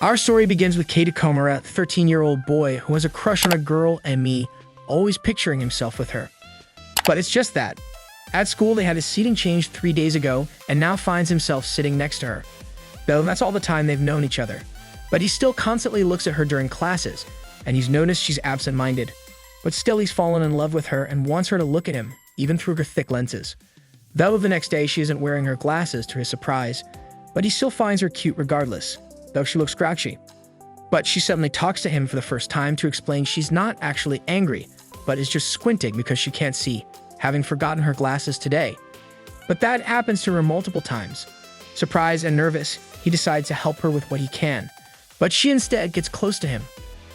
Our story begins with Kaede Komura, a 13-year-old boy who has a crush on a girl and me, always picturing himself with her. But it's just that. At school, they had his seating changed 3 days ago and now finds himself sitting next to her. Though that's all the time they've known each other. But he still constantly looks at her during classes, and he's noticed she's absent-minded. But still he's fallen in love with her and wants her to look at him, even through her thick lenses. Though the next day she isn't wearing her glasses to his surprise, but he still finds her cute regardless, though she looks grouchy. But she suddenly talks to him for the first time to explain she's not actually angry, but is just squinting because she can't see, having forgotten her glasses today. But that happens to her multiple times. Surprised and nervous, he decides to help her with what he can. But she instead gets close to him,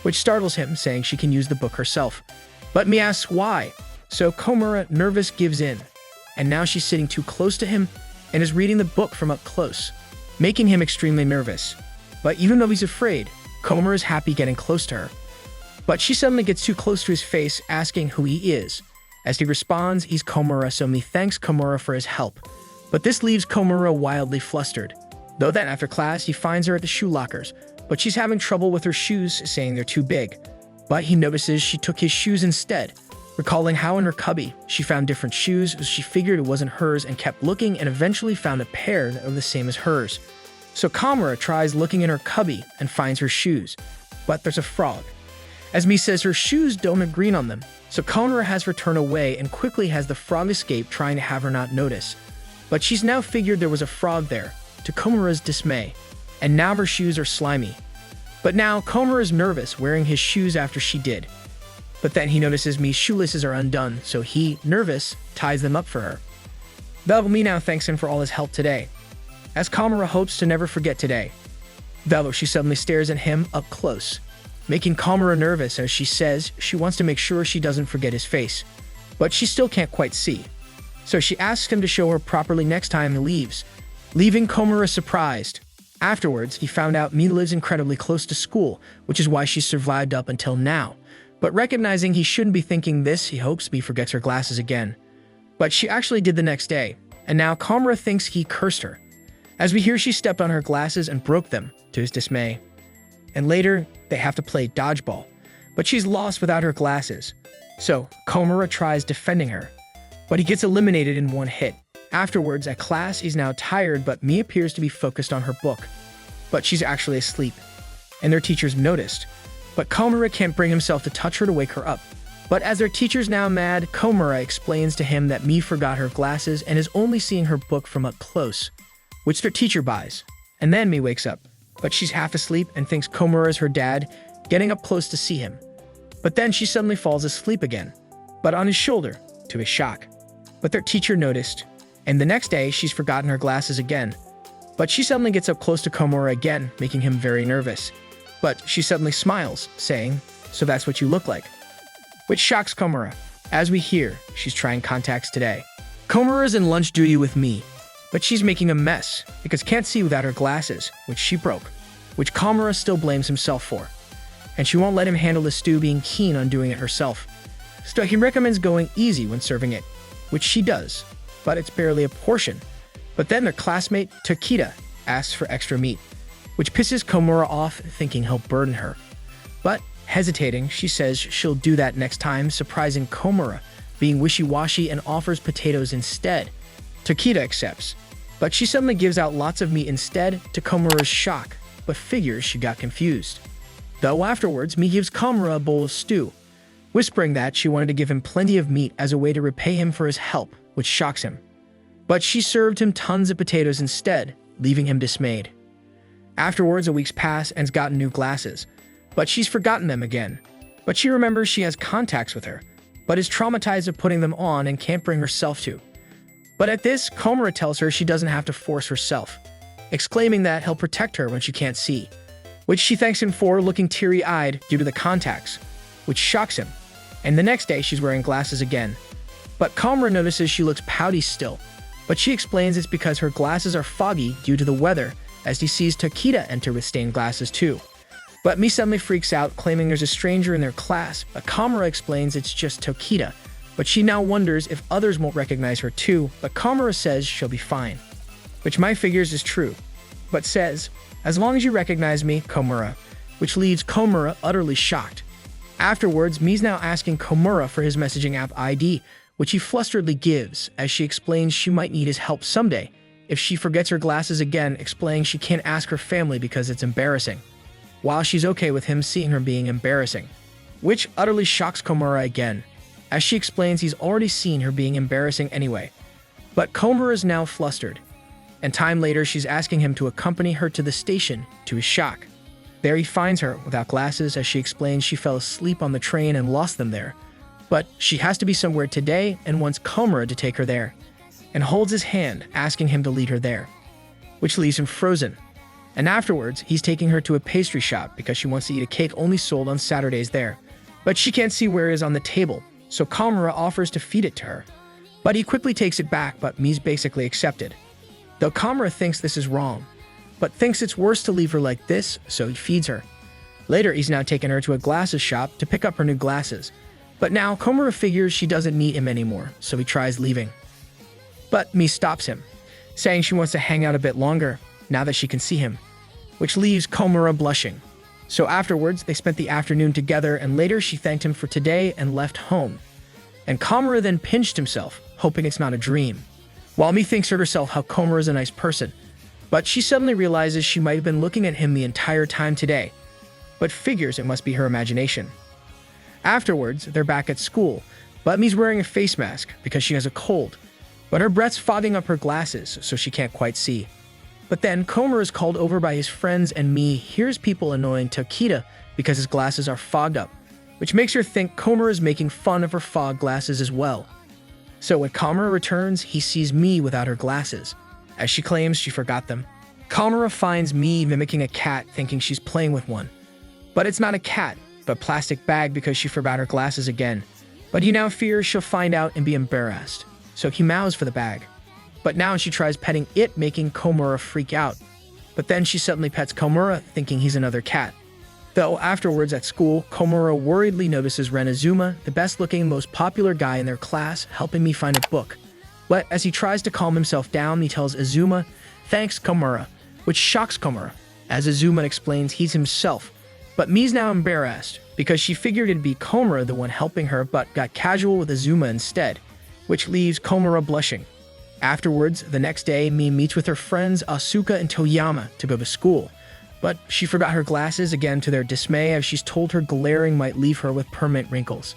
which startles him, saying she can use the book herself. But Mi asks why, so Komura, nervous, gives in. And now she's sitting too close to him and is reading the book from up close, making him extremely nervous. But even though he's afraid, Komura is happy getting close to her. But she suddenly gets too close to his face, asking who he is. As he responds, he's Komura, so Mi thanks Komura for his help. But this leaves Komura wildly flustered. Though then after class, he finds her at the shoe lockers, but she's having trouble with her shoes, saying they're too big. But he notices she took his shoes instead, recalling how in her cubby she found different shoes, so she figured it wasn't hers and kept looking and eventually found a pair that were the same as hers. So Komura tries looking in her cubby and finds her shoes, but there's a frog. As Mi says her shoes don't have green on them, so Komura has her turn away and quickly has the frog escape, trying to have her not notice. But she's now figured there was a frog there, to Komura's dismay, and now her shoes are slimy. But now Komura is nervous wearing his shoes after she did. But then he notices Mi's shoelaces are undone, so he, nervous, ties them up for her. Though Mi now thanks him for all his help today, as Komura hopes to never forget today. Though she suddenly stares at him up close, making Komura nervous as she says she wants to make sure she doesn't forget his face, but she still can't quite see. So she asks him to show her properly next time he leaves, leaving Komura surprised. Afterwards, he found out Mi lives incredibly close to school, which is why she survived up until now. But recognizing he shouldn't be thinking this, he hopes Mi forgets her glasses again. But she actually did the next day, and now Komura thinks he cursed her. As we hear she stepped on her glasses and broke them, to his dismay. And later, they have to play dodgeball, but she's lost without her glasses. So, Komura tries defending her, but he gets eliminated in one hit. Afterwards, at class, he's now tired, but Mi appears to be focused on her book. But she's actually asleep, and their teachers noticed. But Komura can't bring himself to touch her to wake her up. But as their teacher's now mad, Komura explains to him that Mi forgot her glasses and is only seeing her book from up close, which their teacher buys. And then Mi wakes up, but she's half asleep and thinks Komura is her dad, getting up close to see him. But then she suddenly falls asleep again, but on his shoulder, to his shock. But their teacher noticed, and the next day she's forgotten her glasses again. But she suddenly gets up close to Komura again, making him very nervous. But she suddenly smiles, saying, "So that's what you look like," which shocks Komura. As we hear, she's trying contacts today. Komura is in lunch duty with Mi, but she's making a mess because can't see without her glasses, which she broke, which Komura still blames himself for. And she won't let him handle the stew, being keen on doing it herself. So he recommends going easy when serving it, which she does, but it's barely a portion. But then their classmate, Takeda, asks for extra meat, which pisses Komura off, thinking he'll burden her. But hesitating, she says she'll do that next time, surprising Komura, being wishy-washy, and offers potatoes instead. Takeda accepts, but she suddenly gives out lots of meat instead, to Komura's shock, but figures she got confused. Though afterwards, Mi gives Komura a bowl of stew, whispering that she wanted to give him plenty of meat as a way to repay him for his help, which shocks him. But she served him tons of potatoes instead, leaving him dismayed. Afterwards, a week's pass and has gotten new glasses, but she's forgotten them again. But she remembers she has contacts with her, but is traumatized of putting them on and can't bring herself to. But at this, Komura tells her she doesn't have to force herself, exclaiming that he'll protect her when she can't see, which she thanks him for, looking teary-eyed due to the contacts, which shocks him. And the next day, she's wearing glasses again. But Komura notices she looks pouty still, but she explains it's because her glasses are foggy due to the weather, as he sees Takeda enter with stained glasses too. But Mi suddenly freaks out, claiming there's a stranger in their class, but Komura explains it's just Takeda, but she now wonders if others won't recognize her too, but Komura says she'll be fine, which my figures is true. but says, "As long as you recognize me, Komura," which leaves Komura utterly shocked. Afterwards, Mi's now asking Komura for his messaging app ID, which he flusteredly gives, as she explains she might need his help someday if she forgets her glasses again, explaining she can't ask her family because it's embarrassing, while she's okay with him seeing her being embarrassing, which utterly shocks Komura again, as she explains he's already seen her being embarrassing anyway. But Komura is now flustered, and time later she's asking him to accompany her to the station, to his shock. There he finds her without glasses, as she explains she fell asleep on the train and lost them there. But she has to be somewhere today and wants Komura to take her there, and holds his hand, asking him to lead her there, which leaves him frozen. And afterwards, he's taking her to a pastry shop because she wants to eat a cake only sold on Saturdays there. But she can't see where it is on the table, so Komura offers to feed it to her. But he quickly takes it back, but Mi's basically accepted. Though Komura thinks this is wrong, but thinks it's worse to leave her like this, so he feeds her. Later, he's now taken her to a glasses shop to pick up her new glasses. But now, Komura figures she doesn't need him anymore, so he tries leaving. But Mi stops him, saying she wants to hang out a bit longer, now that she can see him, which leaves Komura blushing. So afterwards, they spent the afternoon together, and later she thanked him for today and left home. And Komura then pinched himself, hoping it's not a dream, while Mi thinks to herself how Komura is a nice person. But she suddenly realizes she might have been looking at him the entire time today, but figures it must be her imagination. Afterwards, they're back at school, but Mi's wearing a face mask because she has a cold, but her breath's fogging up her glasses, so she can't quite see. But then Komura is called over by his friends, and Mi hears people annoying Takeda because his glasses are fogged up, which makes her think Komura is making fun of her fog glasses as well. So when Komura returns, he sees Mi without her glasses, as she claims she forgot them. Komura finds Mi mimicking a cat, thinking she's playing with one. But it's not a cat, but a plastic bag because she forgot her glasses again. But he now fears she'll find out and be embarrassed, so he meows for the bag. But now she tries petting it, making Komura freak out. But then she suddenly pets Komura, thinking he's another cat. Though afterwards at school, Komura worriedly notices Ren Azuma, the best-looking, most popular guy in their class, helping me find a book. But as he tries to calm himself down, he tells Azuma, "Thanks, Komura," which shocks Komura, as Azuma explains he's himself. But Mi's now embarrassed, because she figured it'd be Komura the one helping her, but got casual with Azuma instead, which leaves Komura blushing. Afterwards, the next day, Mi meets with her friends Asuka and Toyama to go to school. But she forgot her glasses again to their dismay, as she's told her glaring might leave her with permanent wrinkles.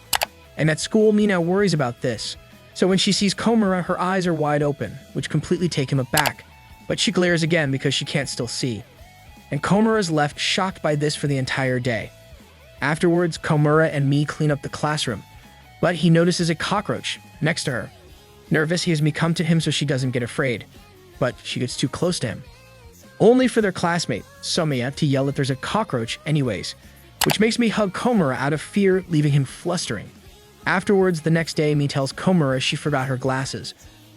And at school, Mi now worries about this. So when she sees Komura, her eyes are wide open, which completely take him aback. But she glares again because she can't still see. And Komura is left shocked by this for the entire day. Afterwards, Komura and Mi clean up the classroom, but he notices a cockroach next to her. Nervous, he has Mi come to him so she doesn't get afraid, but she gets too close to him. Only for their classmate, Somiya, to yell that there's a cockroach anyways, which makes Mi hug Komura out of fear, leaving him flustering. Afterwards, the next day, Mi tells Komura she forgot her glasses,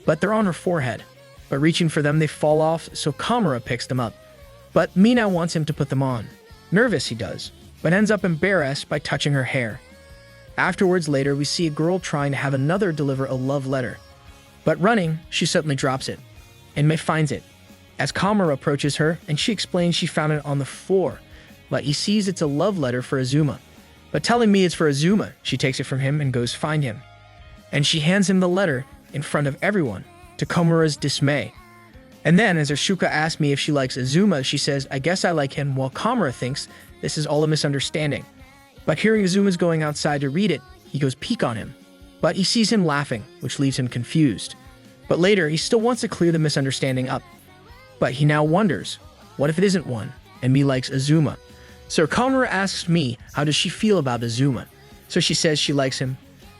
but they're on her forehead. But reaching for them, they fall off, so Komura picks them up. But Mi now wants him to put them on. Nervous, he does, but ends up embarrassed by touching her hair. Afterwards, later, we see a girl trying to have another deliver a love letter. But running, she suddenly drops it, and Mi finds it, as Komura approaches her, and she explains she found it on the floor, but he sees it's a love letter for Azuma. But telling Mi it's for Azuma, she takes it from him and goes find him. And she hands him the letter in front of everyone, to Komura's dismay. And then, as Asuka asks Mi if she likes Azuma, she says, "I guess I like him," while Komura thinks this is all a misunderstanding. But hearing Azuma's going outside to read it, he goes peek on him. But he sees him laughing, which leaves him confused. But later, he still wants to clear the misunderstanding up. But he now wonders, what if it isn't one, and Mi likes Azuma? So Komura asks Mi how does she feel about Azuma. So she says she likes him,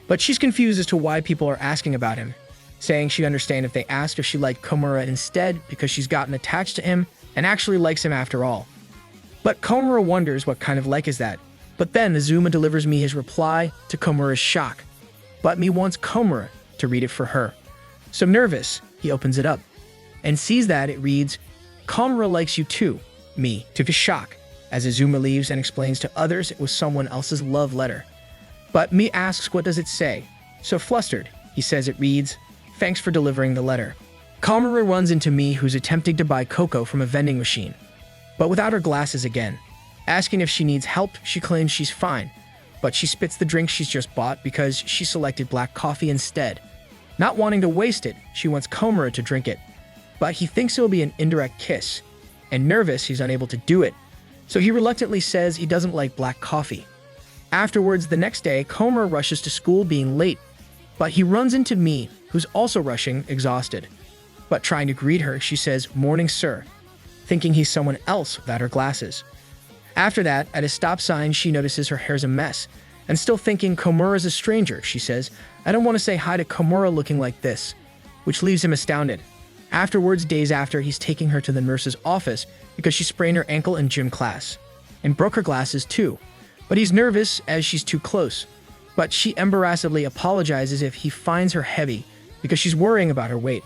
but she's confused as to why people are asking about him, saying she'd understand if they asked if she liked Komura instead because she's gotten attached to him and actually likes him after all. But Komura wonders what kind of like is that. But then Azuma delivers Mi his reply to Komura's shock. But Mi wants Komura to read it for her. So nervous, he opens it up and sees that it reads, "Komura likes you too, Mi," to his shock, as Azuma leaves and explains to others it was someone else's love letter. But Mi asks what does it say. So flustered, he says it reads, "Thanks for delivering the letter." Komura runs into Mi, who's attempting to buy cocoa from a vending machine, but without her glasses again. Asking if she needs help, she claims she's fine, but she spits the drink she's just bought because she selected black coffee instead. Not wanting to waste it, she wants Komura to drink it, but he thinks it will be an indirect kiss, and nervous he's unable to do it, so he reluctantly says he doesn't like black coffee. Afterwards, the next day, Komura rushes to school being late, but he runs into Mi, who's also rushing, exhausted. But trying to greet her, she says, "Morning, sir," thinking he's someone else without her glasses. After that, at a stop sign, she notices her hair's a mess, and still thinking Komura's a stranger, she says, "I don't want to say hi to Komura looking like this," which leaves him astounded. Afterwards, days after, he's taking her to the nurse's office because she sprained her ankle in gym class, and broke her glasses too. But he's nervous as she's too close, but she embarrassedly apologizes if he finds her heavy because she's worrying about her weight.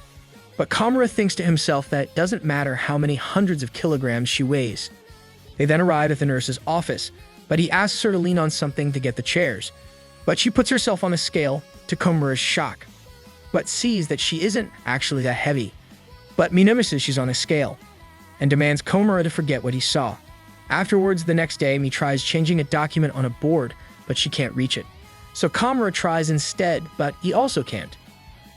But Komura thinks to himself that it doesn't matter how many hundreds of kilograms she weighs. They then arrive at the nurse's office, but he asks her to lean on something to get the chairs. But she puts herself on a scale, to Komura's shock, but sees that she isn't actually that heavy. But Mi notices she's on a scale, and demands Komura to forget what he saw. Afterwards, the next day, Mi tries changing a document on a board, but she can't reach it. So Komura tries instead, but he also can't.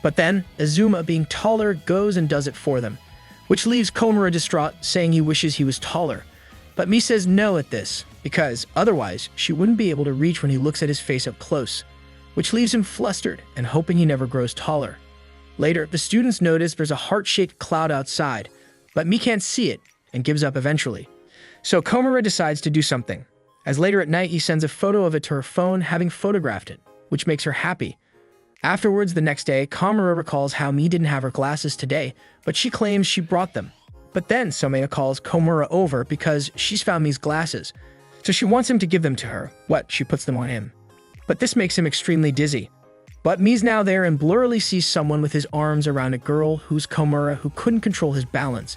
But then, Azuma, being taller, goes and does it for them, which leaves Komura distraught, saying he wishes he was taller. But Mi says no at this, because otherwise she wouldn't be able to reach when he looks at his face up close, which leaves him flustered and hoping he never grows taller. Later, the students notice there's a heart-shaped cloud outside, but Mi can't see it and gives up eventually. So Komura decides to do something, as later at night he sends a photo of it to her phone, having photographed it, which makes her happy. Afterwards, the next day, Komura recalls how Mi didn't have her glasses today, but she claims she brought them. But then Somaya calls Komura over because she's found Mi's glasses, so she wants him to give them to her. She puts them on him. But this makes him extremely dizzy. But Mi's now there and blurrily sees someone with his arms around a girl who's Komura, who couldn't control his balance.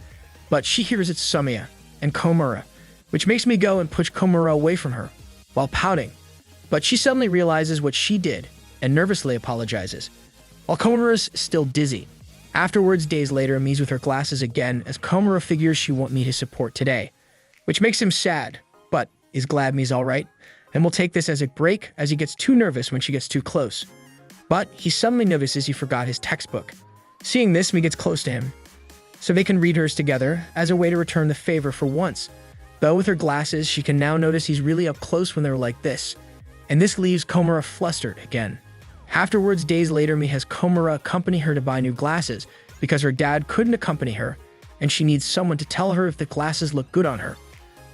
But she hears it's Somaya and Komura, which makes Mi go and push Komura away from her, while pouting. But she suddenly realizes what she did, and nervously apologizes, while Komura's still dizzy. Afterwards, days later, Mi's with her glasses again, as Komura figures she won't need his support today, which makes him sad, but is glad Mi's alright, and will take this as a break as he gets too nervous when she gets too close. But he suddenly notices he forgot his textbook. Seeing this, Mi gets close to him, so they can read hers together as a way to return the favor for once. Though with her glasses, she can now notice he's really up close when they're like this, and this leaves Komura flustered again. Afterwards, days later, Mi has Komura accompany her to buy new glasses because her dad couldn't accompany her, and she needs someone to tell her if the glasses look good on her.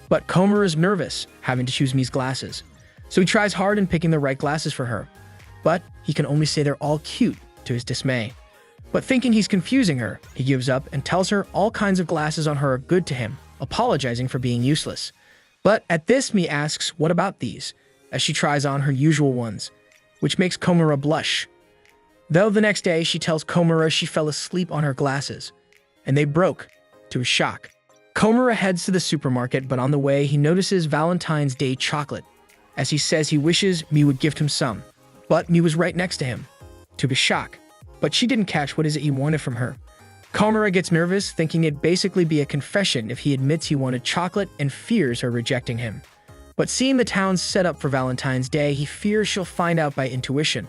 But Komura is nervous, having to choose Mi's glasses, so he tries hard in picking the right glasses for her, but he can only say they're all cute, to his dismay. But thinking he's confusing her, he gives up and tells her all kinds of glasses on her are good to him, apologizing for being useless. But at this, Mi asks, "What about these?" as she tries on her usual ones, which makes Komura blush. Though the next day, she tells Komura she fell asleep on her glasses, and they broke, to his shock. Komura heads to the supermarket, but on the way, he notices Valentine's Day chocolate, as he says he wishes Mi would gift him some. But Mi was right next to him, to his shock. But she didn't catch what is it he wanted from her. Komura gets nervous, thinking it'd basically be a confession if he admits he wanted chocolate and fears her rejecting him. But seeing the town set up for Valentine's Day, he fears she'll find out by intuition.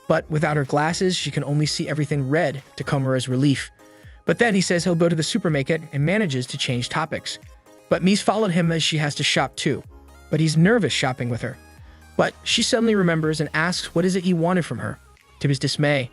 But without her glasses, she can only see everything red, to Komura's relief. But then he says he'll go to the supermarket and manages to change topics. But Mi's followed him as she has to shop too. But he's nervous shopping with her. But she suddenly remembers and asks what is it he wanted from her, to his dismay.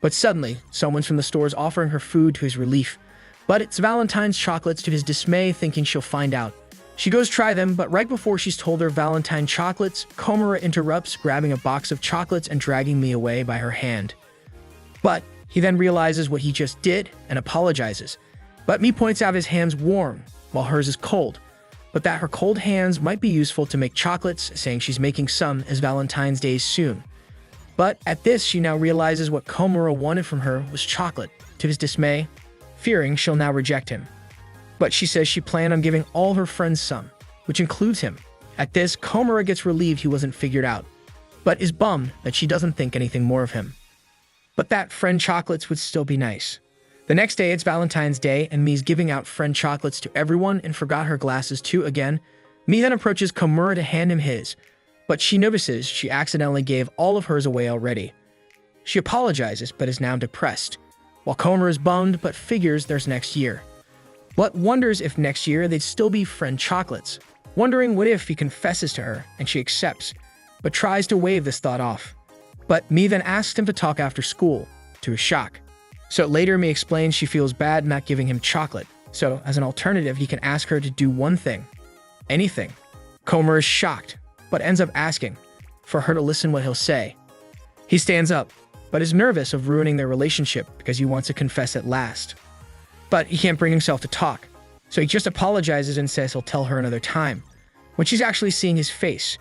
But suddenly, someone's from the store is offering her food, to his relief. But it's Valentine's chocolates, to his dismay, thinking she'll find out. She goes try them, but right before she's told her Valentine chocolates, Komura interrupts, grabbing a box of chocolates and dragging Mi away by her hand. But he then realizes what he just did and apologizes. But Mi points out his hand's warm, while hers is cold, but that her cold hands might be useful to make chocolates, saying she's making some as Valentine's Day soon. But at this, she now realizes what Komura wanted from her was chocolate, to his dismay, fearing she'll now reject him. But she says she planned on giving all her friends some, which includes him. At this, Komura gets relieved he wasn't figured out, but is bummed that she doesn't think anything more of him. But that friend chocolates would still be nice. The next day, it's Valentine's Day, and Mi's giving out friend chocolates to everyone and forgot her glasses too again. Mi then approaches Komura to hand him his, but she notices she accidentally gave all of hers away already. She apologizes, but is now depressed, while Komura is bummed but figures there's next year. But wonders if next year they'd still be friend chocolates, wondering what if he confesses to her and she accepts, but tries to wave this thought off. But Mi then asks him to talk after school, to his shock. So later, Mi explains she feels bad not giving him chocolate, so as an alternative, he can ask her to do one thing. Anything. Komura is shocked, but ends up asking for her to listen what he'll say. He stands up, but is nervous of ruining their relationship because he wants to confess at last. But he can't bring himself to talk, so he just apologizes and says he'll tell her another time, when she's actually seeing his face.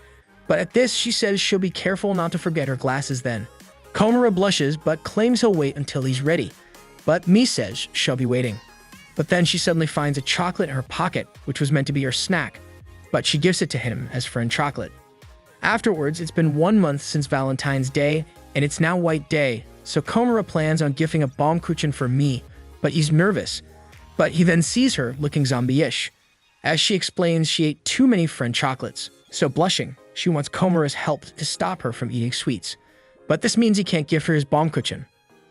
But at this, she says she'll be careful not to forget her glasses then. Komura blushes, but claims he'll wait until he's ready. But Mi says she'll be waiting. But then she suddenly finds a chocolate in her pocket, which was meant to be her snack, but she gives it to him as friend chocolate. Afterwards, it's been 1 month since Valentine's Day, and it's now White Day, so Komura plans on gifting a Baumkuchen for Mi, but he's nervous. But he then sees her looking zombie-ish, as she explains she ate too many friend chocolates, so blushing, she wants Komura's help to stop her from eating sweets. But this means he can't give her his Baumkuchen.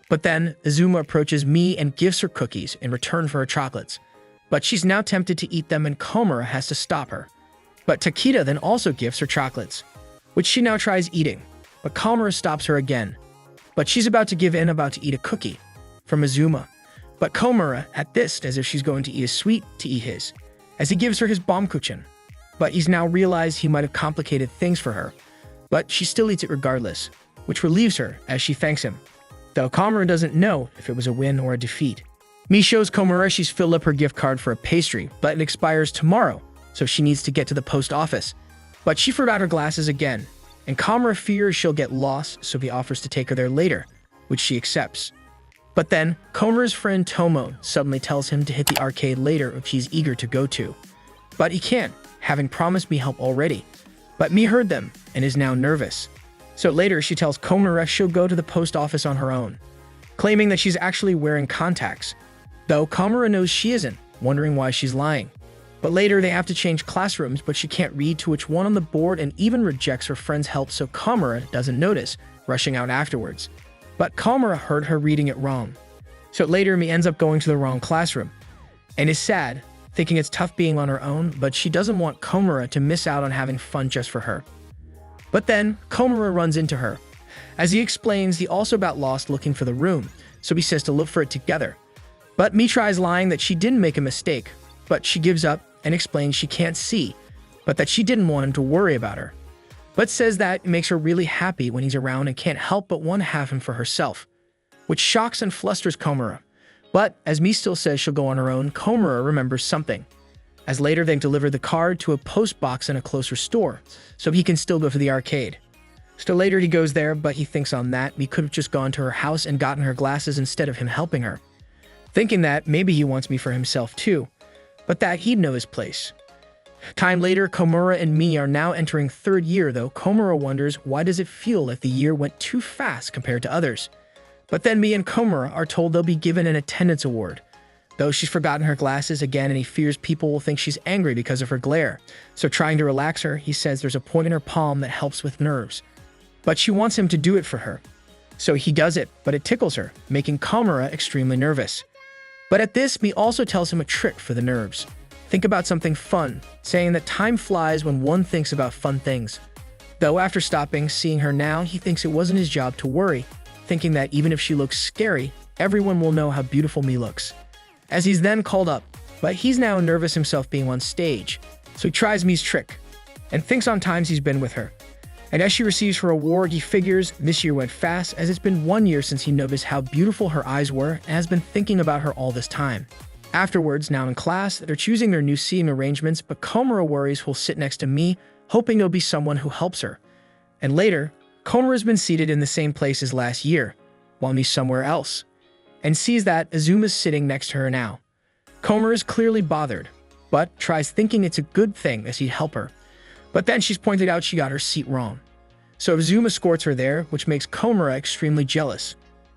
But then, Azuma approaches Mi and gives her cookies in return for her chocolates. But she's now tempted to eat them and Komura has to stop her. But Takeda then also gives her chocolates, which she now tries eating, but Komura stops her again. But she's about to give in, about to eat a cookie from Azuma. But Komura, at this, as if she's going to eat a sweet to eat his, as he gives her his Baumkuchen. But he's now realized he might have complicated things for her, but she still eats it regardless, which relieves her as she thanks him, though Komura doesn't know if it was a win or a defeat. Mi shows Komura she's filled up her gift card for a pastry, but it expires tomorrow, so she needs to get to the post office. But she forgot her glasses again, and Komura fears she'll get lost, so he offers to take her there later, which she accepts. But then, Komura's friend Tomo suddenly tells him to hit the arcade later, which he's eager to go to. But he can't, having promised Mi help already. But Mi heard them, and is now nervous. So later, she tells Komura she'll go to the post office on her own, claiming that she's actually wearing contacts, though Komura knows she isn't, wondering why she's lying. But later, they have to change classrooms, but she can't read to which one on the board and even rejects her friend's help, so Komura doesn't notice, rushing out afterwards. But Komura heard her reading it wrong. So later, Mi ends up going to the wrong classroom, and is sad, thinking it's tough being on her own, but she doesn't want Komura to miss out on having fun just for her. But then, Komura runs into her. As he explains, he also got lost looking for the room, so he says to look for it together. But Mi tries lying that she didn't make a mistake, but she gives up and explains she can't see, but that she didn't want him to worry about her. But says that it makes her really happy when he's around and can't help but want to have him for herself, which shocks and flusters Komura. But as Mi still says she'll go on her own, Komura remembers something, as later they deliver the card to a post box in a closer store, so he can still go to the arcade. Still later he goes there, but he thinks on that Mi could have just gone to her house and gotten her glasses instead of him helping her, thinking that maybe he wants Mi for himself too, but that he'd know his place. Time later, Komura and Mi are now entering third year, though Komura wonders why does it feel like the year went too fast compared to others. But then Mi and Komura are told they'll be given an attendance award, though she's forgotten her glasses again and he fears people will think she's angry because of her glare. So trying to relax her, he says there's a point in her palm that helps with nerves. But she wants him to do it for her. So he does it, but it tickles her, making Komura extremely nervous. But at this, Mi also tells him a trick for the nerves. Think about something fun, saying that time flies when one thinks about fun things. Though after stopping, seeing her now, he thinks it wasn't his job to worry, thinking that even if she looks scary, everyone will know how beautiful Mi looks. As he's then called up, but he's now nervous himself being on stage, so he tries Mi's trick, and thinks on times he's been with her. And as she receives her award, he figures this year went fast, as it's been 1 year since he noticed how beautiful her eyes were and has been thinking about her all this time. Afterwards, now in class, they're choosing their new seating arrangements, but Komura worries who'll sit next to Mi, hoping there'll be someone who helps her. And later, Komura's been seated in the same place as last year, while Mi's somewhere else, and sees that Azuma's sitting next to her now. Komura is clearly bothered, but tries thinking it's a good thing as he'd help her. But then she's pointed out she got her seat wrong. So Azuma escorts her there, which makes Komura extremely jealous,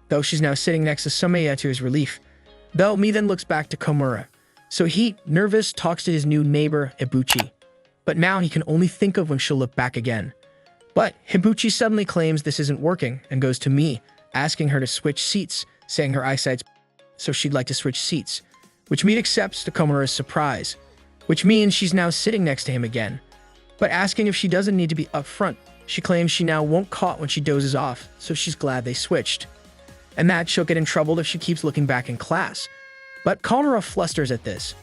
though she's now sitting next to Sumaya to his relief. Though Mi then looks back to Komura. So he, nervous, talks to his new neighbor, Ibuchi. But now he can only think of when she'll look back again. But Ibuchi suddenly claims this isn't working and goes to Mi, asking her to switch seats, saying her eyesight's so she'd like to switch seats, which Mi accepts to Komura's surprise, which means she's now sitting next to him again. But asking if she doesn't need to be up front, she claims she now won't caught when she dozes off, so she's glad they switched. And that she'll get in trouble if she keeps looking back in class. But Komura flusters at this,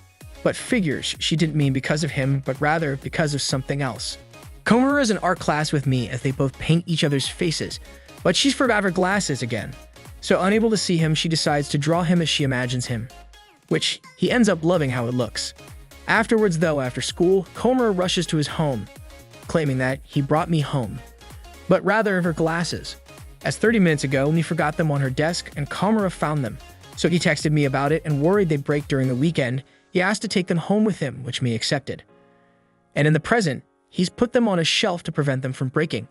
but figures she didn't mean because of him, but rather because of something else. Komura is in art class with me as they both paint each other's faces, but she's forgot her glasses again. So unable to see him, she decides to draw him as she imagines him, which he ends up loving how it looks. Afterwards though, after school, Komura rushes to his home, claiming that he brought me home, but rather her glasses, as 30 minutes ago Mi forgot them on her desk and Komura found them. So he texted me about it and worried they'd break during the weekend. He asked to take them home with him, which Mi accepted. And in the present, he's put them on a shelf to prevent them from breaking,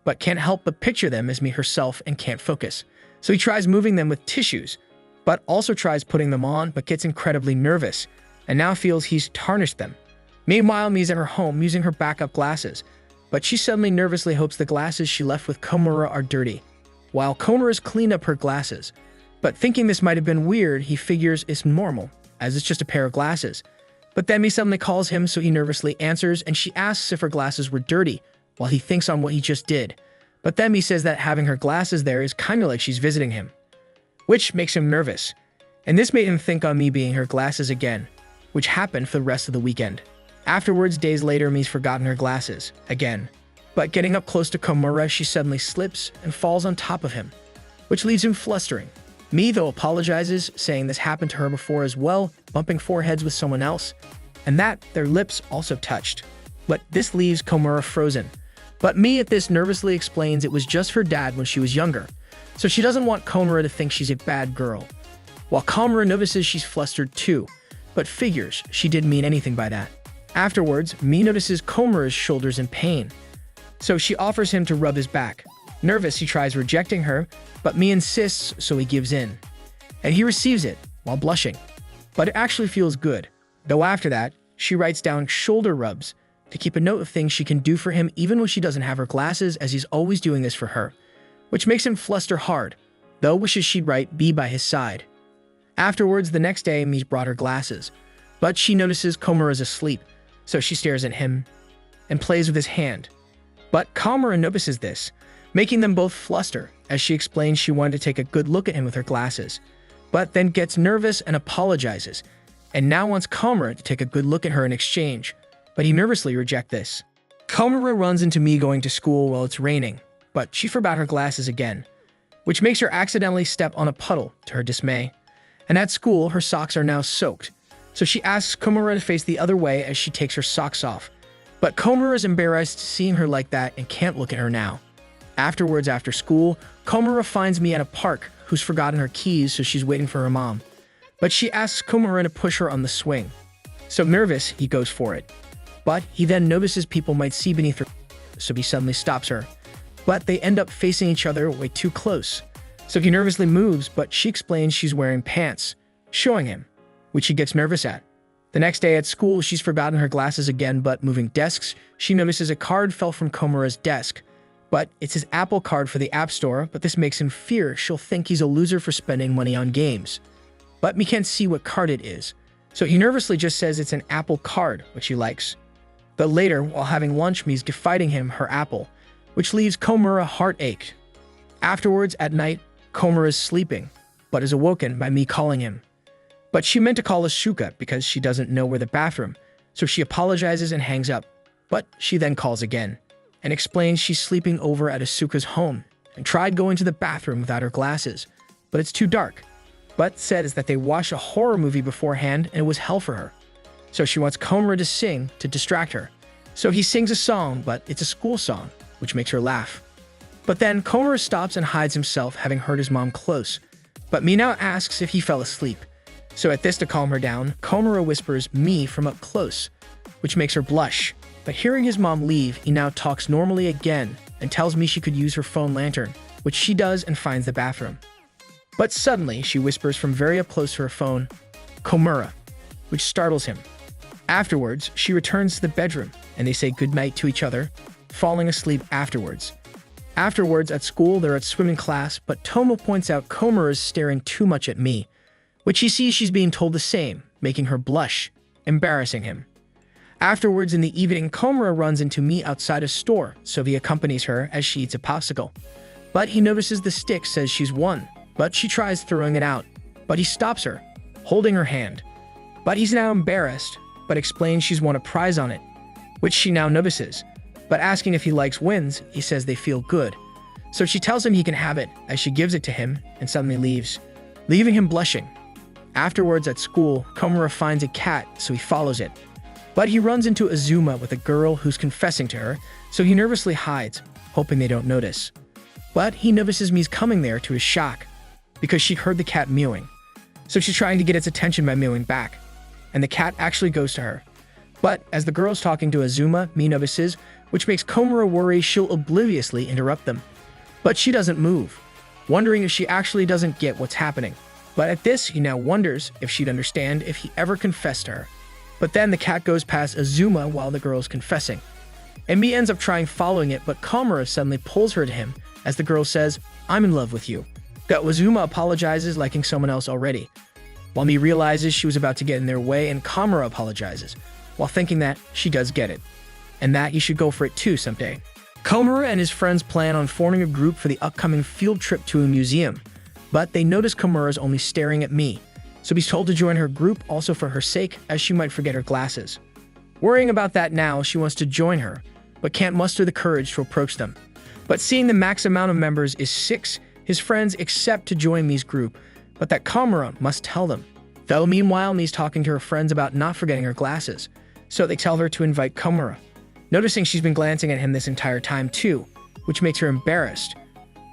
but can't help but picture them as Mi herself and can't focus. So he tries moving them with tissues, but also tries putting them on, but gets incredibly nervous, and now feels he's tarnished them. Meanwhile, Mi's at her home using her backup glasses, but she suddenly nervously hopes the glasses she left with Komura are dirty, while Komura's cleaned up her glasses. But thinking this might have been weird, he figures it's normal, as it's just a pair of glasses. But then Mi suddenly calls him, so he nervously answers, and she asks if her glasses were dirty, while he thinks on what he just did. But then Mi says that having her glasses there is kinda like she's visiting him, which makes him nervous. And this made him think on Mi being her glasses again, which happened for the rest of the weekend. Afterwards, days later, Mi's forgotten her glasses, again. But getting up close to Komura, she suddenly slips and falls on top of him, which leaves him flustering. Mi, though, apologizes, saying this happened to her before as well, bumping foreheads with someone else, and that their lips also touched. But this leaves Komura frozen. But Mi at this nervously explains it was just her dad when she was younger, so she doesn't want Komura to think she's a bad girl. While Komura notices she's flustered too, but figures she didn't mean anything by that. Afterwards, Mi notices Komura's shoulders in pain, so she offers him to rub his back. Nervous, he tries rejecting her, but Mi insists, so he gives in. And he receives it, while blushing. But it actually feels good, though after that, she writes down shoulder rubs to keep a note of things she can do for him even when she doesn't have her glasses, as he's always doing this for her, which makes him fluster hard, though wishes she'd be by his side. Afterwards, the next day, Mi brought her glasses, but she notices Komura's asleep, so she stares at him and plays with his hand. But Komura notices this, making them both fluster, as she explains she wanted to take a good look at him with her glasses, but then gets nervous and apologizes, and now wants Komura to take a good look at her in exchange, but he nervously rejects this. Komura runs into Mi going to school while it's raining, but she forgot her glasses again, which makes her accidentally step on a puddle to her dismay. And at school, her socks are now soaked, so she asks Komura to face the other way as she takes her socks off. But Komura is embarrassed seeing her like that and can't look at her now. Afterwards, after school, Komura finds Mi at a park, who's forgotten her keys, so she's waiting for her mom. But she asks Komura to push her on the swing. So nervous, he goes for it. But he then notices people might see beneath her, so he suddenly stops her. But they end up facing each other way too close. So he nervously moves, but she explains she's wearing pants, showing him, which he gets nervous at. The next day at school, she's forgotten her glasses again, but moving desks, she notices a card fell from Komura's desk. But it's his Apple card for the App Store, but this makes him fear she'll think he's a loser for spending money on games. But Mi can't see what card it is, so he nervously just says it's an Apple card, which he likes. But later, while having lunch, Mi's confiding him her Apple, which leaves Komura heartached. Afterwards, at night, Komura is sleeping, but is awoken by Mi calling him. But she meant to call Asuka because she doesn't know where the bathroom, so she apologizes and hangs up. But she then calls again, and explains she's sleeping over at Asuka's home, and tried going to the bathroom without her glasses, but it's too dark. But says that they watched a horror movie beforehand and it was hell for her. So she wants Komura to sing to distract her. So he sings a song, but it's a school song, which makes her laugh. But then Komura stops and hides himself, having heard his mom close. But Mi now asks if he fell asleep. So at this, to calm her down, Komura whispers Mi from up close, which makes her blush. But hearing his mom leave, he now talks normally again and tells Mi she could use her phone lantern, which she does and finds the bathroom. But suddenly, she whispers from very up close to her phone, "Komura," which startles him. Afterwards, she returns to the bedroom, and they say goodnight to each other, falling asleep afterwards. Afterwards, at school, they're at swimming class, but Tomo points out Komura is staring too much at me, which he sees she's being told the same, making her blush, embarrassing him. Afterwards, in the evening, Komura runs into me outside a store, so he accompanies her as she eats a popsicle. But he notices the stick says she's won, but she tries throwing it out. But he stops her, holding her hand. But he's now embarrassed, but explains she's won a prize on it, which she now notices. But asking if he likes wins, he says they feel good. So she tells him he can have it, as she gives it to him, and suddenly leaves, leaving him blushing. Afterwards, at school, Komura finds a cat, so he follows it. But he runs into Azuma with a girl who's confessing to her, so he nervously hides, hoping they don't notice. But he notices Mi's coming there to his shock, because she heard the cat mewing. So she's trying to get its attention by mewing back, and the cat actually goes to her. But as the girl's talking to Azuma, Mi notices, which makes Komura worry she'll obliviously interrupt them. But she doesn't move, wondering if she actually doesn't get what's happening. But at this, he now wonders if she'd understand if he ever confessed to her. But then the cat goes past Azuma while the girl's confessing. And Mi ends up trying following it, but Komura suddenly pulls her to him as the girl says, "I'm in love with you." That Azuma apologizes, liking someone else already, while Mi realizes she was about to get in their way, and Komura apologizes, while thinking that she does get it, and that he should go for it too someday. Komura and his friends plan on forming a group for the upcoming field trip to a museum, but they notice Komura's only staring at Mi, so he's told to join her group also for her sake, as she might forget her glasses. Worrying about that now, she wants to join her, but can't muster the courage to approach them. But seeing the max amount of members is 6, his friends accept to join Mi's group, but that Komura must tell them. Though meanwhile, Mi's talking to her friends about not forgetting her glasses, so they tell her to invite Komura, noticing she's been glancing at him this entire time too, which makes her embarrassed.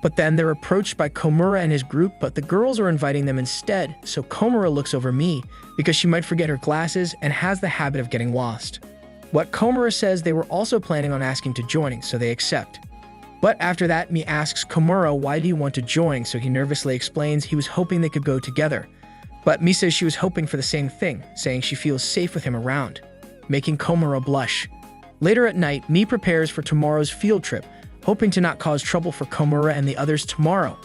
But then they're approached by Komura and his group, but the girls are inviting them instead, so Komura looks over Mi because she might forget her glasses and has the habit of getting lost. What Komura says they were also planning on asking to join, so they accept. But after that, Mi asks Komura why do you want to join, so he nervously explains he was hoping they could go together. But Mi says she was hoping for the same thing, saying she feels safe with him around, making Komura blush. Later at night, Mi prepares for tomorrow's field trip, hoping to not cause trouble for Komura and the others tomorrow,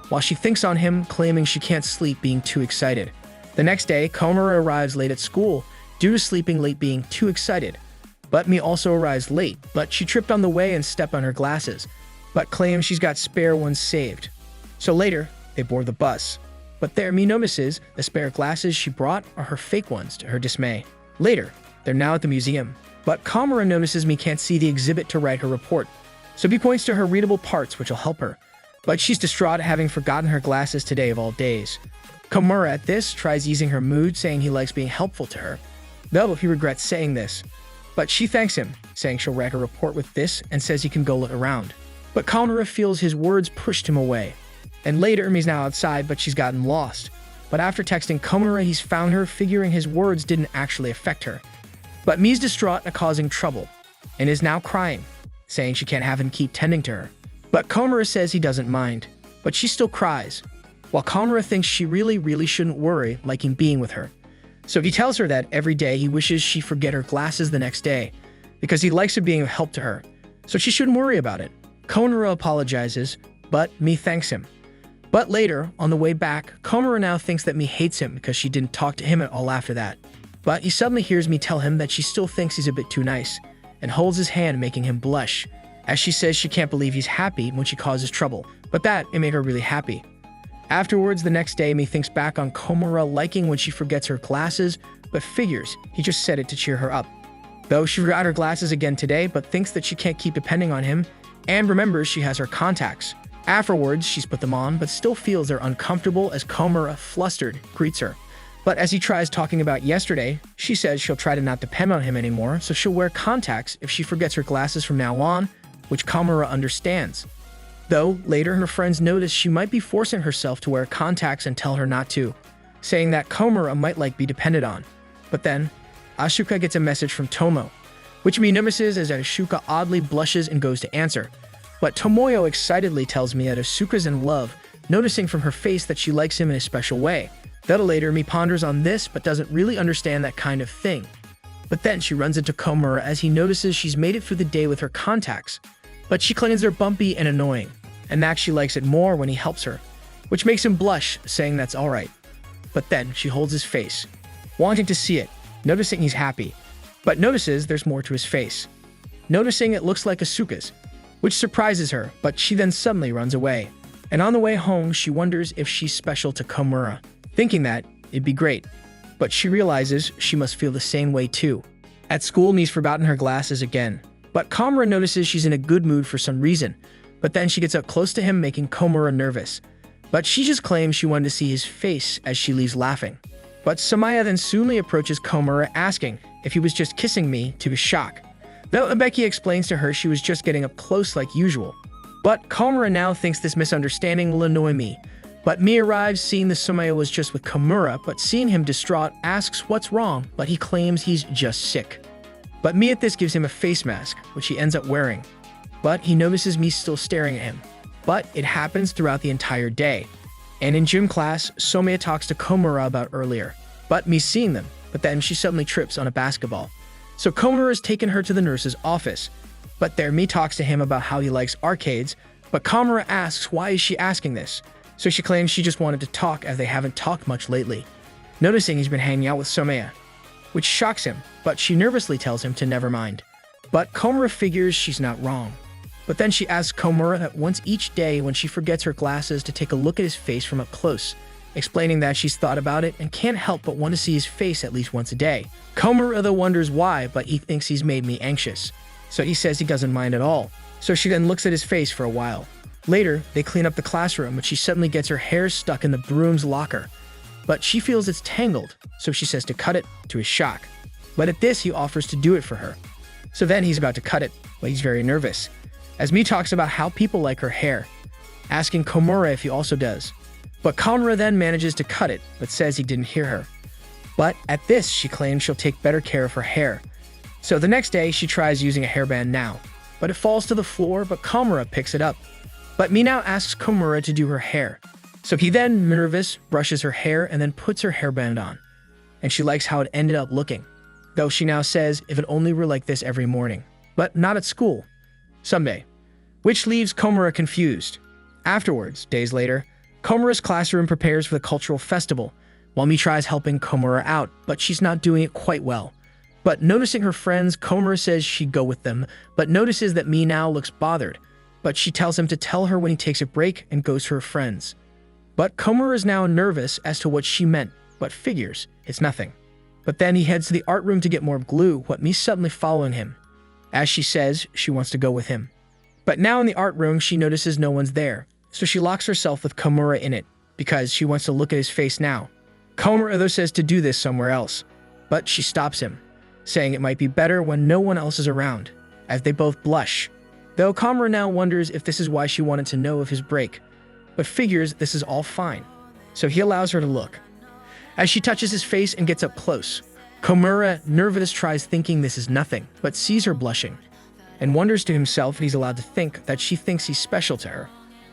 while she thinks on him, claiming she can't sleep being too excited. The next day, Komura arrives late at school due to sleeping late being too excited. But Mi also arrives late, but she tripped on the way and stepped on her glasses, but claims she's got spare ones saved. So later, they board the bus. But there, Mi notices the spare glasses she brought are her fake ones, to her dismay. Later, they're now at the museum, but Komura notices Mi can't see the exhibit to write her report, so he points to her readable parts which will help her. But she's distraught, having forgotten her glasses today of all days. Komura at this tries easing her mood, saying he likes being helpful to her, though he regrets saying this. But she thanks him, saying she'll write her report with this and says he can go look around. But Komura feels his words pushed him away. And later, Mi's now outside, but she's gotten lost. But after texting Komura, he's found her, figuring his words didn't actually affect her. But Mi's distraught and causing trouble, and is now crying, saying she can't have him keep tending to her. But Komura says he doesn't mind, but she still cries, while Komura thinks she really shouldn't worry, liking being with her. So he tells her that every day he wishes she forget her glasses the next day, because he likes it being of help to her, so she shouldn't worry about it. Komura apologizes, but Mi thanks him. But later, on the way back, Komura now thinks that Mi hates him because she didn't talk to him at all after that. But he suddenly hears Mi tell him that she still thinks he's a bit too nice, and holds his hand, making him blush, as she says she can't believe he's happy when she causes trouble, but that it made her really happy. Afterwards, the next day, Mi thinks back on Komura liking when she forgets her glasses, but figures he just said it to cheer her up. Though she forgot her glasses again today, but thinks that she can't keep depending on him, and remembers she has her contacts. Afterwards, she's put them on, but still feels they're uncomfortable as Komura, flustered, greets her. But as he tries talking about yesterday, she says she'll try to not depend on him anymore, so she'll wear contacts if she forgets her glasses from now on, which Komura understands. Though, later her friends notice she might be forcing herself to wear contacts and tell her not to, saying that Komura might be depended on. But then, Asuka gets a message from Tomo, which Mi notices as Asuka oddly blushes and goes to answer. But Tomoyo excitedly tells me that Asuka's in love, noticing from her face that she likes him in a special way. Little later, Mi ponders on this but doesn't really understand that kind of thing. But then she runs into Komura as he notices she's made it through the day with her contacts. But she claims they're bumpy and annoying, and that she likes it more when he helps her, which makes him blush, saying that's alright. But then she holds his face, wanting to see it, noticing he's happy, but notices there's more to his face. Noticing it looks like Asuka's, which surprises her, but she then suddenly runs away. And on the way home, she wonders if she's special to Komura, thinking that it'd be great. But she realizes she must feel the same way too. At school, Mi's forgotten her glasses again, but Komura notices she's in a good mood for some reason. But then she gets up close to him, making Komura nervous. But she just claims she wanted to see his face as she leaves laughing. But Samaya then soonly approaches Komura, asking if he was just kissing me, to his shock. Though Ibeki explains to her she was just getting up close like usual. But Komura now thinks this misunderstanding will annoy Mi. But Mi arrives, seeing the Samaya was just with Komura, but seeing him distraught, asks what's wrong, but he claims he's just sick. But Mi at this gives him a face mask, which he ends up wearing. But he notices Mi still staring at him. But it happens throughout the entire day. And in gym class, Somaya talks to Komura about earlier, but Mi seeing them, but then she suddenly trips on a basketball. So Komura has taken her to the nurse's office. But there Mi talks to him about how he likes arcades, but Komura asks why is she asking this. So she claims she just wanted to talk as they haven't talked much lately, noticing he's been hanging out with Somaya, which shocks him, but she nervously tells him to never mind. But Komura figures she's not wrong. But then she asks Komura that once each day when she forgets her glasses to take a look at his face from up close, explaining that she's thought about it and can't help but want to see his face at least once a day. Komura though wonders why, but he thinks he's made me anxious. So he says he doesn't mind at all. So she then looks at his face for a while. Later, they clean up the classroom, but she suddenly gets her hair stuck in the broom's locker. But she feels it's tangled, so she says to cut it, to his shock. But at this, he offers to do it for her. So then he's about to cut it, but he's very nervous, as Mi talks about how people like her hair, asking Komura if he also does. But Komura then manages to cut it, but says he didn't hear her. But at this, she claims she'll take better care of her hair. So the next day, she tries using a hairband now, but it falls to the floor, but Komura picks it up. But Mi now asks Komura to do her hair. So he then, nervous, brushes her hair and then puts her hairband on. And she likes how it ended up looking, though she now says if it only were like this every morning. But not at school. Someday. Which leaves Komura confused. Afterwards, days later, Komura's classroom prepares for the cultural festival, while Mi tries helping Komura out, but she's not doing it quite well. But noticing her friends, Komura says she'd go with them, but notices that Mi now looks bothered. But she tells him to tell her when he takes a break and goes to her friends. But Komura is now nervous as to what she meant, but figures it's nothing. But then he heads to the art room to get more glue, what Mi's suddenly following him, as she says she wants to go with him. But now in the art room, she notices no one's there, so she locks herself with Komura in it, because she wants to look at his face now. Komura though says to do this somewhere else, but she stops him, saying it might be better when no one else is around, as they both blush. Though Komura now wonders if this is why she wanted to know of his break, but figures this is all fine, so he allows her to look. As she touches his face and gets up close, Komura, nervous, tries thinking this is nothing, but sees her blushing, and wonders to himself if he's allowed to think that she thinks he's special to her.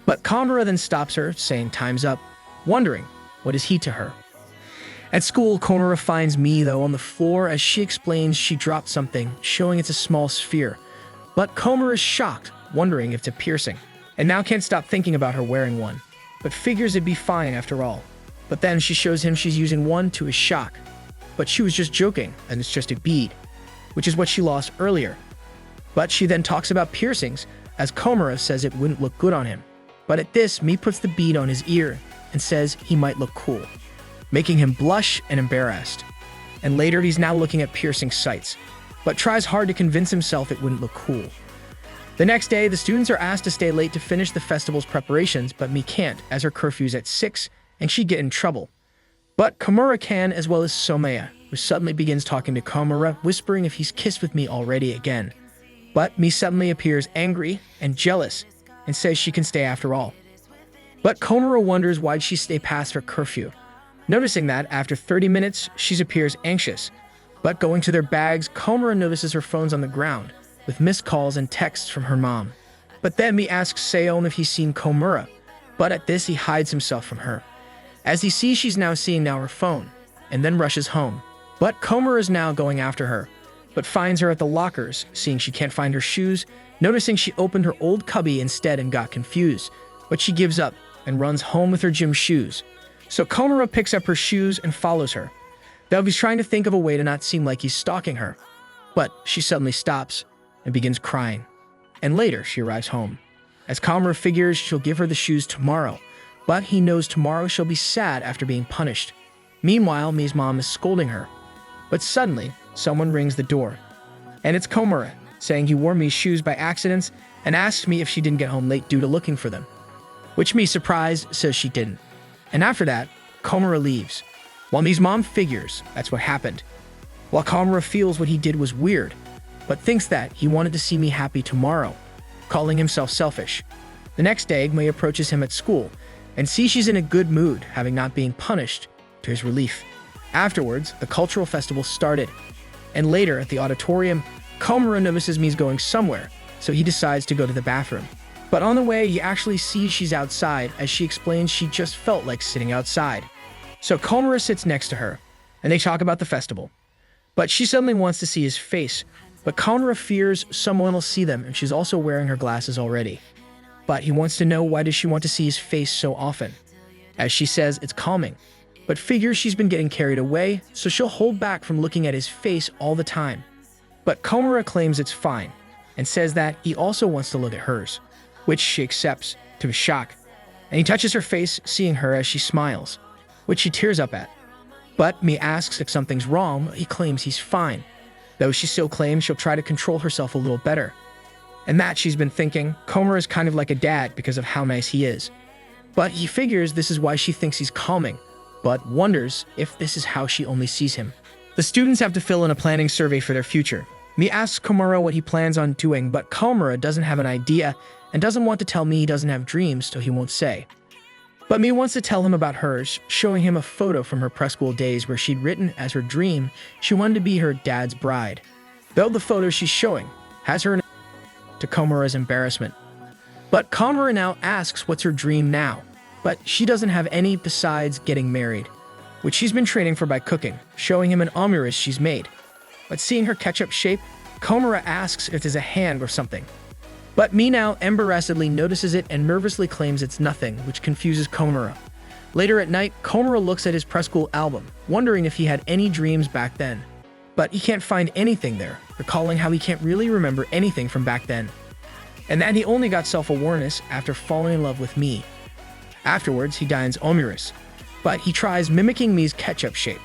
But Komura then stops her, saying time's up, wondering what is he to her. At school, Komura finds Mi though on the floor as she explains she dropped something, showing it's a small sphere. But Komura is shocked, wondering if it's a piercing, and now can't stop thinking about her wearing one, but figures it'd be fine after all. But then she shows him she's using one, to his shock. But she was just joking, and it's just a bead, which is what she lost earlier. But she then talks about piercings, as Komura says it wouldn't look good on him. But at this, Mi puts the bead on his ear and says he might look cool, making him blush and embarrassed. And later he's now looking at piercing sites, but tries hard to convince himself it wouldn't look cool. The next day, the students are asked to stay late to finish the festival's preparations, but Mi can't, as her curfew's at 6, and she'd get in trouble. But Komura can, as well as Somaya, who suddenly begins talking to Komura, whispering if he's kissed with Mi already again. But Mi suddenly appears angry and jealous, and says she can stay after all. But Komura wonders why'd she stay past her curfew, noticing that after 30 minutes, she appears anxious. But going to their bags, Komura notices her phone's on the ground, with missed calls and texts from her mom. But then Mi asks Seon if he's seen Komura, But at this, he hides himself from her, as he sees she's now seeing her phone, and then rushes home. But Komura is now going after her, but finds her at the lockers, seeing she can't find her shoes, noticing she opened her old cubby instead and got confused. But she gives up and runs home with her gym shoes. So Komura picks up her shoes and follows her, though he's trying to think of a way to not seem like he's stalking her. But she suddenly stops and begins crying. And later, she arrives home, as Komura figures she'll give her the shoes tomorrow, but he knows tomorrow she'll be sad after being punished. Meanwhile, Mi's mom is scolding her. But suddenly, someone rings the door, and it's Komura, saying he wore Mi's shoes by accident and asks me if she didn't get home late due to looking for them, which Mi, surprised, says she didn't. And after that, Komura leaves, while Mi's mom figures that's what happened, while Komura feels what he did was weird, but thinks that he wanted to see Mi happy tomorrow, calling himself selfish. The next day, Mi approaches him at school and sees she's in a good mood, having not being punished, to his relief. Afterwards, the cultural festival started, and later at the auditorium, Komura notices Mi's going somewhere, so he decides to go to the bathroom. But on the way, he actually sees she's outside, as she explains she just felt like sitting outside. So Komura sits next to her, and they talk about the festival. But she suddenly wants to see his face, but Komura fears someone will see them, and she's also wearing her glasses already. But he wants to know why does she want to see his face so often, as she says it's calming, but figures she's been getting carried away, so she'll hold back from looking at his face all the time. But Komura claims it's fine, and says that he also wants to look at hers, which she accepts, to his shock. And he touches her face, seeing her as she smiles, which she tears up at. But Mi asks if something's wrong, but he claims he's fine, though she still claims she'll try to control herself a little better. And that she's been thinking, Komura is kind of like a dad because of how nice he is. But he figures this is why she thinks he's calming, but wonders if this is how she only sees him. The students have to fill in a planning survey for their future. Mi asks Komura what he plans on doing, but Komura doesn't have an idea and doesn't want to tell Mi he doesn't have dreams, so he won't say. But Mi wants to tell him about hers, showing him a photo from her preschool days where she'd written as her dream she wanted to be her dad's bride. Though the photo she's showing has her to Komura's embarrassment. But Komura now asks what's her dream now, but she doesn't have any besides getting married, which she's been training for by cooking, showing him an omelette she's made. But seeing her ketchup shape, Komura asks if there's a hand or something. But Mi now embarrassedly notices it and nervously claims it's nothing, which confuses Komura. Later at night, Komura looks at his preschool album, wondering if he had any dreams back then. But he can't find anything there, recalling how he can't really remember anything from back then, and that he only got self-awareness after falling in love with Mi. Afterwards, he dines omelette, but he tries mimicking Mi's ketchup shape.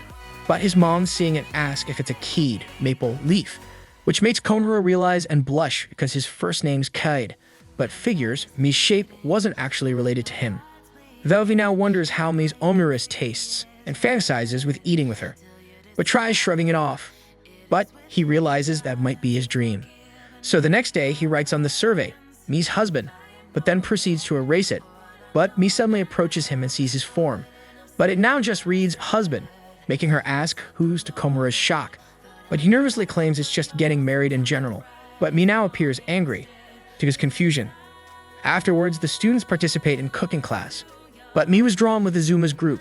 But his mom, seeing it, asks if it's a Kaede, maple leaf, which makes Komura realize and blush because his first name's Kaede, but figures Mi's shape wasn't actually related to him. Though he now wonders how Mi's omelette tastes and fantasizes with eating with her, but tries shrugging it off. But he realizes that might be his dream. So the next day, he writes on the survey, Mi's husband, but then proceeds to erase it. But Mi suddenly approaches him and sees his form, but it now just reads husband, making her ask who's, to Komura's shock. But he nervously claims it's just getting married in general. But Mi now appears angry, to his confusion. Afterwards, the students participate in cooking class, but Mi was drawn with Izuma's group,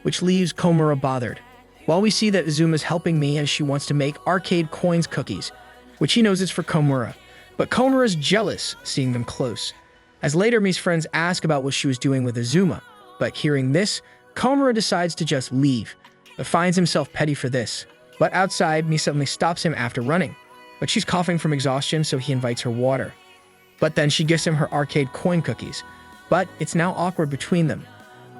which leaves Komura bothered. While we see that Izuma's helping Mi as she wants to make arcade coins cookies, which he knows is for Komura, but Komura's jealous seeing them close, as later Mi's friends ask about what she was doing with Izuma. But hearing this, Komura decides to just leave, but finds himself petty for this. But outside, Mi suddenly stops him after running, but she's coughing from exhaustion, so he invites her water. But then she gives him her arcade coin cookies, but it's now awkward between them.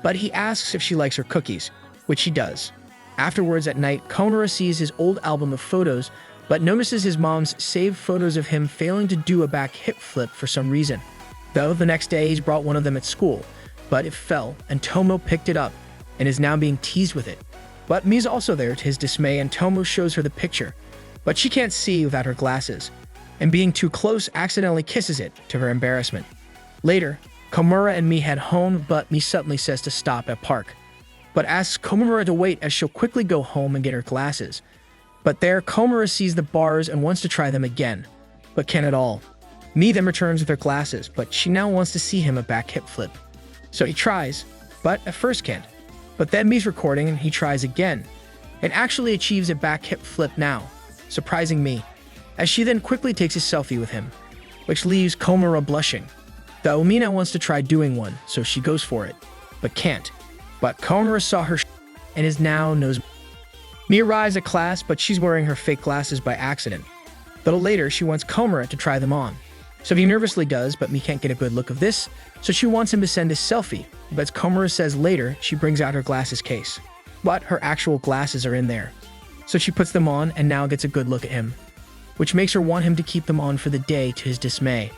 But he asks if she likes her cookies, which she does. Afterwards at night, Komura sees his old album of photos, but notices his mom's saved photos of him failing to do a back hip flip for some reason. Though the next day he's brought one of them at school, but it fell and Tomo picked it up and is now being teased with it. But Mi's also there to his dismay, and Tomo shows her the picture, but she can't see without her glasses, and being too close accidentally kisses it to her embarrassment. Later, Komura and Mi head home, but Mi suddenly says to stop at park, but asks Komura to wait as she'll quickly go home and get her glasses. But there, Komura sees the bars and wants to try them again, but can't at all. Mi then returns with her glasses, but she now wants to see him a back hip flip. So he tries, but at first can't. But then Mi's recording and he tries again, and actually achieves a back hip flip now, surprising Mi, as she then quickly takes a selfie with him, which leaves Komura blushing. Though Mi now wants to try doing one, so she goes for it, but can't. But Komura saw her and is now knows. Mi arrives at class, but she's wearing her fake glasses by accident. A little later, she wants Komura to try them on. So he nervously does, but Mi can't get a good look of this, so she wants him to send a selfie, but as Komura says later, she brings out her glasses case. But her actual glasses are in there. So she puts them on and now gets a good look at him, which makes her want him to keep them on for the day to his dismay.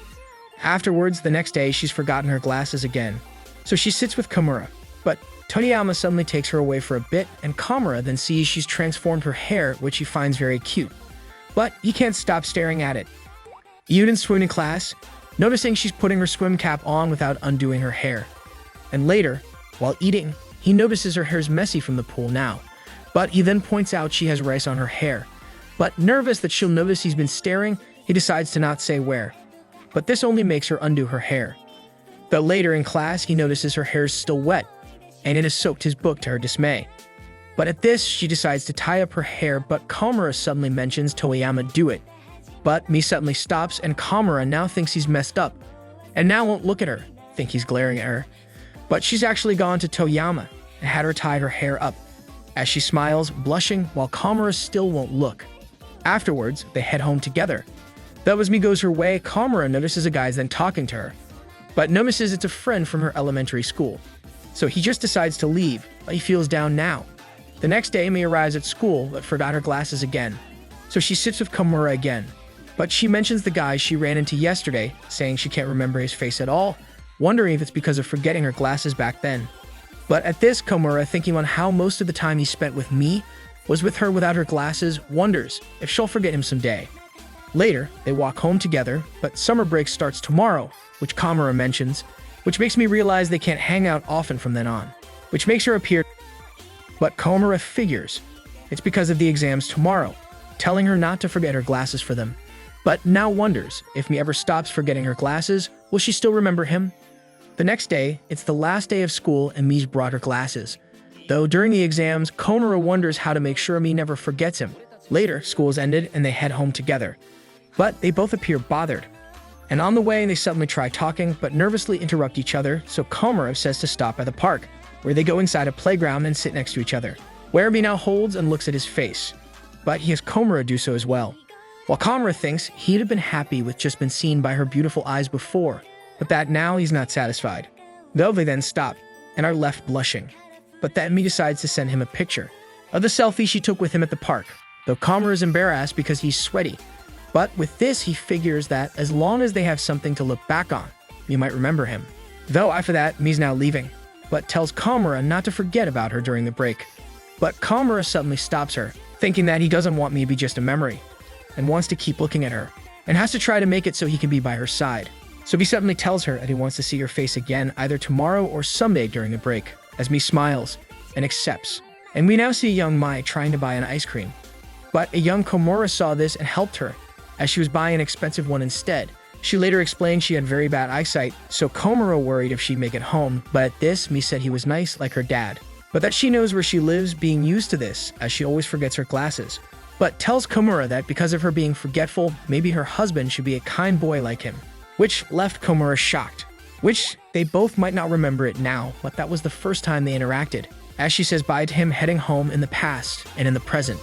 Afterwards, the next day, she's forgotten her glasses again. So she sits with Komura, but Toriyama suddenly takes her away for a bit, and Komura then sees she's transformed her hair, which he finds very cute. But he can't stop staring at it. Yuden swooned in class, noticing she's putting her swim cap on without undoing her hair. And later, while eating, he notices her hair's messy from the pool now, but he then points out she has rice on her hair. But nervous that she'll notice he's been staring, he decides to not say where. But this only makes her undo her hair. Though later in class, he notices her hair's still wet, and it has soaked his book to her dismay. But at this, she decides to tie up her hair, but Komura suddenly mentions Toriyama do it. But Mi suddenly stops, and Komura now thinks he's messed up, and now won't look at her, think he's glaring at her. But she's actually gone to Toriyama and had her tie her hair up, as she smiles, blushing, while Komura still won't look. Afterwards, they head home together. Though as Mi goes her way, Komura notices a guy's then talking to her, but notices it's a friend from her elementary school. So he just decides to leave, but he feels down now. The next day, Mi arrives at school, but forgot her glasses again. So she sits with Komura again. But she mentions the guy she ran into yesterday, saying she can't remember his face at all, wondering if it's because of forgetting her glasses back then. But at this, Komura, thinking on how most of the time he spent with Mi was with her without her glasses, wonders if she'll forget him someday. Later, they walk home together, but summer break starts tomorrow, which Komura mentions, which makes me realize they can't hang out often from then on, which makes her appear. But Komura figures it's because of the exams tomorrow, telling her not to forget her glasses for them. But now wonders if Mi ever stops forgetting her glasses, will she still remember him? The next day, it's the last day of school and Mi's brought her glasses. Though during the exams, Komura wonders how to make sure Mi never forgets him. Later, school's ended and they head home together. But they both appear bothered. And on the way, they suddenly try talking, but nervously interrupt each other, so Komura says to stop at the park, where they go inside a playground and sit next to each other, where Mi now holds and looks at his face. But he has Komura do so as well. While Komura thinks he'd have been happy with just been seen by her beautiful eyes before, but that now he's not satisfied. Though they then stop and are left blushing. But that Mi decides to send him a picture of the selfie she took with him at the park, though Komura is embarrassed because he's sweaty. But with this, he figures that as long as they have something to look back on, Mi might remember him. Though after that, Mi's now leaving, but tells Komura not to forget about her during the break. But Komura suddenly stops her, thinking that he doesn't want Mi to be just a memory, and wants to keep looking at her, and has to try to make it so he can be by her side. So he suddenly tells her that he wants to see her face again either tomorrow or someday during the break, as Mi smiles and accepts. And we now see a young Mai trying to buy an ice cream. But a young Komura saw this and helped her, as she was buying an expensive one instead. She later explained she had very bad eyesight, so Komura worried if she'd make it home, but at this, Mi said he was nice like her dad, but that she knows where she lives, being used to this, as she always forgets her glasses. But tells Komura that because of her being forgetful, maybe her husband should be a kind boy like him, which left Komura shocked, which they both might not remember it now, but that was the first time they interacted, as she says bye to him heading home in the past and in the present.